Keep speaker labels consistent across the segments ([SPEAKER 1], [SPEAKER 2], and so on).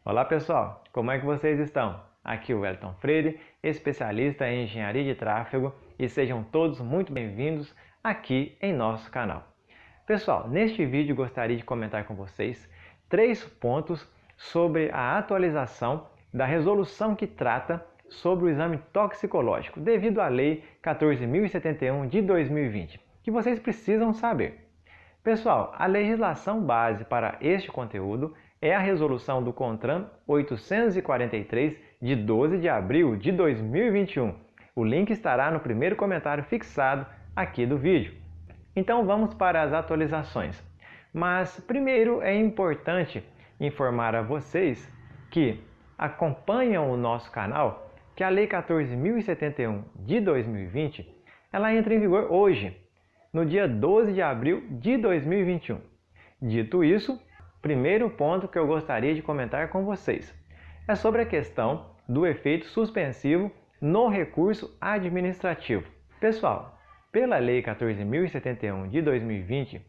[SPEAKER 1] Olá pessoal, como é que vocês estão? Aqui é o Wellington Freire, especialista em engenharia de tráfego, e sejam todos muito bem-vindos aqui em nosso canal. Pessoal, neste vídeo gostaria de comentar com vocês 3 pontos sobre a atualização da resolução que trata sobre o exame toxicológico devido à Lei 14.071 de 2020, que vocês precisam saber. Pessoal, a legislação base para este conteúdo é a Resolução do CONTRAN 843 de 12 de abril de 2021. O link estará no primeiro comentário fixado aqui do vídeo. Então vamos para as atualizações. Mas primeiro é importante informar a vocês que acompanham o nosso canal que a Lei 14.071 de 2020 ela entra em vigor hoje, no dia 12 de abril de 2021. Dito isso, primeiro ponto que eu gostaria de comentar com vocês é sobre a questão do efeito suspensivo no recurso administrativo. Pessoal, pela Lei 14.071 de 2020,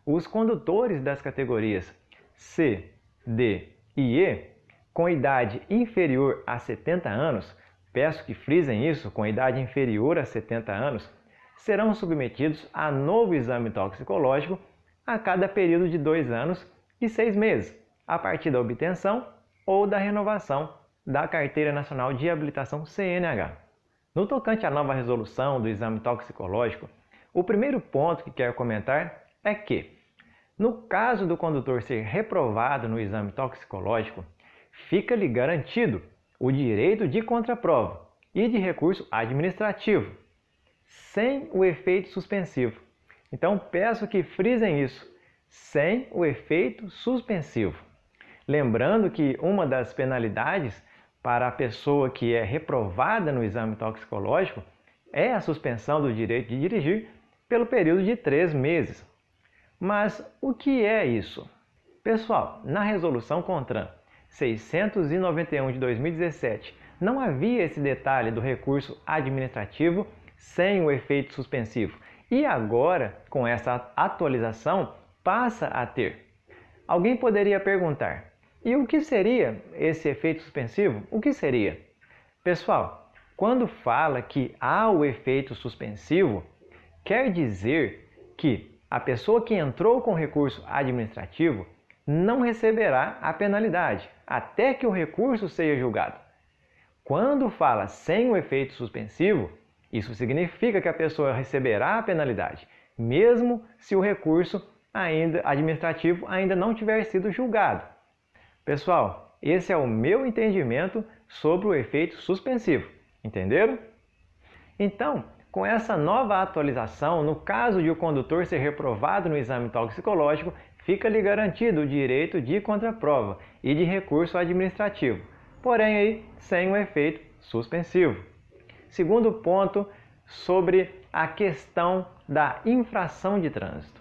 [SPEAKER 1] os condutores das categorias C, D e E, com idade inferior a 70 anos, peço que frisem isso, com idade inferior a 70 anos, serão submetidos a novo exame toxicológico a cada período de 2 anos e 6 meses, a partir da obtenção ou da renovação da Carteira Nacional de Habilitação CNH. No tocante à nova resolução do exame toxicológico, o primeiro ponto que quero comentar é que, no caso do condutor ser reprovado no exame toxicológico, fica-lhe garantido o direito de contraprova e de recurso administrativo, sem o efeito suspensivo. Então peço que frisem isso, sem o efeito suspensivo. Lembrando que uma das penalidades para a pessoa que é reprovada no exame toxicológico é a suspensão do direito de dirigir pelo período de 3 meses. Mas o que é isso? Pessoal, na resolução CONTRAN 691 de 2017 não havia esse detalhe do recurso administrativo sem o efeito suspensivo. E agora, com essa atualização, passa a ter. Alguém poderia perguntar, e o que seria esse efeito suspensivo? O que seria? Pessoal, quando fala que há o efeito suspensivo, quer dizer que a pessoa que entrou com recurso administrativo não receberá a penalidade, até que o recurso seja julgado. Quando fala sem o efeito suspensivo, isso significa que a pessoa receberá a penalidade, mesmo se o recurso administrativo ainda não tiver sido julgado. Pessoal, esse é o meu entendimento sobre o efeito suspensivo. Entenderam? Então, com essa nova atualização, no caso de o condutor ser reprovado no exame toxicológico, fica-lhe garantido o direito de contraprova e de recurso administrativo, porém aí sem o efeito suspensivo. Segundo ponto, sobre a questão da infração de trânsito.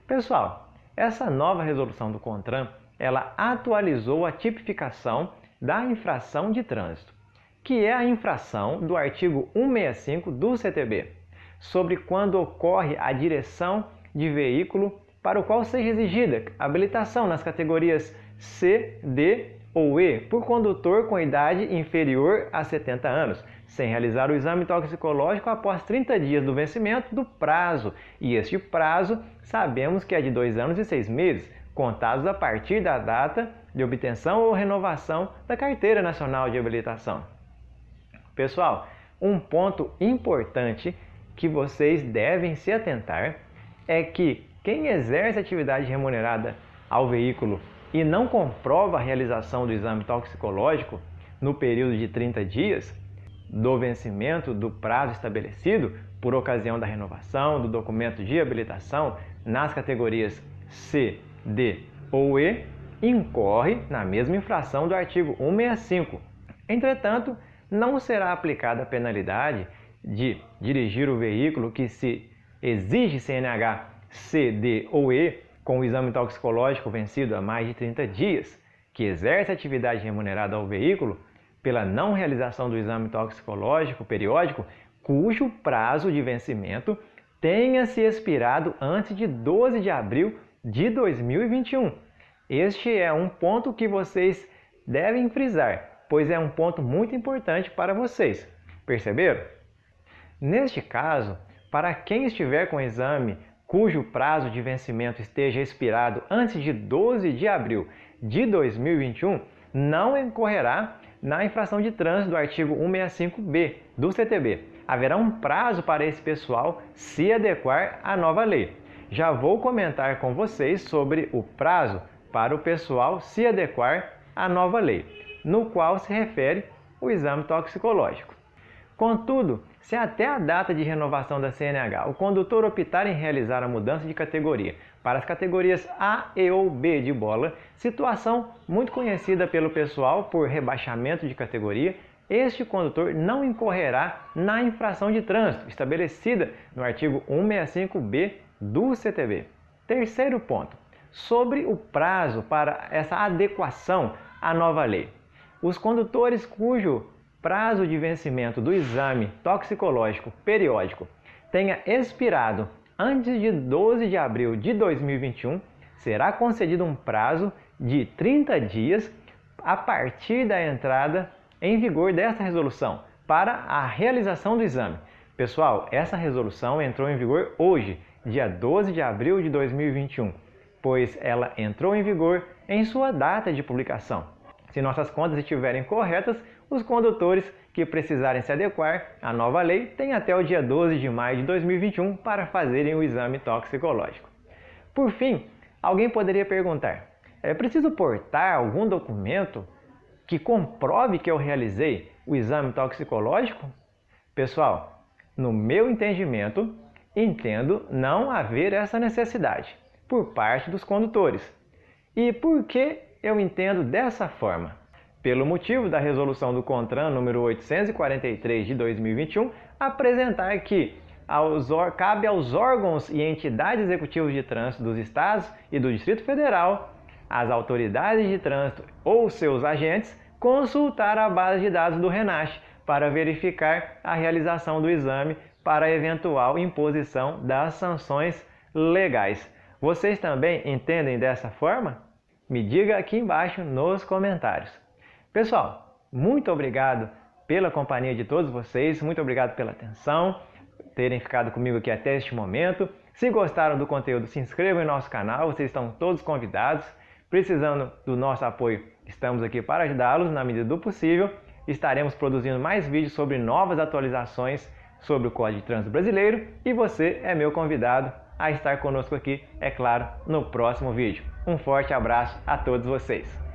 [SPEAKER 1] Pessoal, essa nova resolução do CONTRAN, ela atualizou a tipificação da infração de trânsito, que é a infração do artigo 165 do CTB, sobre quando ocorre a direção de veículo para o qual seja exigida habilitação nas categorias C, D ou E por condutor com idade inferior a 70 anos, sem realizar o exame toxicológico após 30 dias do vencimento do prazo. E este prazo sabemos que é de 2 anos e 6 meses, contados a partir da data de obtenção ou renovação da Carteira Nacional de Habilitação. Pessoal, um ponto importante que vocês devem se atentar é que quem exerce atividade remunerada ao veículo e não comprova a realização do exame toxicológico no período de 30 dias do vencimento do prazo estabelecido por ocasião da renovação do documento de habilitação nas categorias C, D ou E, incorre na mesma infração do artigo 165. Entretanto, não será aplicada a penalidade de dirigir o veículo que se exige CNH C, D ou E com o exame toxicológico vencido há mais de 30 dias, que exerce atividade remunerada ao veículo pela não realização do exame toxicológico periódico, cujo prazo de vencimento tenha se expirado antes de 12 de abril de 2021. Este é um ponto que vocês devem frisar, pois é um ponto muito importante para vocês. Perceberam? Neste caso, para quem estiver com o exame cujo prazo de vencimento esteja expirado antes de 12 de abril de 2021, não incorrerá na infração de trânsito do artigo 165B do CTB. Haverá um prazo para esse pessoal se adequar à nova lei. Já vou comentar com vocês sobre o prazo para o pessoal se adequar à nova lei, no qual se refere o exame toxicológico. Contudo, se até a data de renovação da CNH o condutor optar em realizar a mudança de categoria para as categorias A e ou B de bola, situação muito conhecida pelo pessoal por rebaixamento de categoria, este condutor não incorrerá na infração de trânsito estabelecida no artigo 165B do CTB. Terceiro ponto, sobre o prazo para essa adequação à nova lei. Os condutores cujo prazo de vencimento do exame toxicológico periódico tenha expirado antes de 12 de abril de 2021, será concedido um prazo de 30 dias a partir da entrada em vigor dessa resolução para a realização do exame. Pessoal, essa resolução entrou em vigor hoje, dia 12 de abril de 2021, pois ela entrou em vigor em sua data de publicação. Se nossas contas estiverem corretas, os condutores que precisarem se adequar à nova lei têm até o dia 12 de maio de 2021 para fazerem o exame toxicológico. Por fim, alguém poderia perguntar: é preciso portar algum documento que comprove que eu realizei o exame toxicológico? Pessoal, no meu entendimento, entendo não haver essa necessidade por parte dos condutores. E por que eu entendo dessa forma? Pelo motivo da resolução do CONTRAN número 843 de 2021 apresentar que cabe aos órgãos e entidades executivas de trânsito dos estados e do Distrito Federal, às autoridades de trânsito ou seus agentes, consultar a base de dados do RENASH para verificar a realização do exame para eventual imposição das sanções legais. Vocês também entendem dessa forma? Me diga aqui embaixo nos comentários. Pessoal, muito obrigado pela companhia de todos vocês, muito obrigado pela atenção, terem ficado comigo aqui até este momento. Se gostaram do conteúdo, se inscrevam em nosso canal, vocês estão todos convidados. Precisando do nosso apoio, estamos aqui para ajudá-los na medida do possível. Estaremos produzindo mais vídeos sobre novas atualizações sobre o Código de Trânsito Brasileiro e você é meu convidado a estar conosco aqui, é claro, no próximo vídeo. Um forte abraço a todos vocês!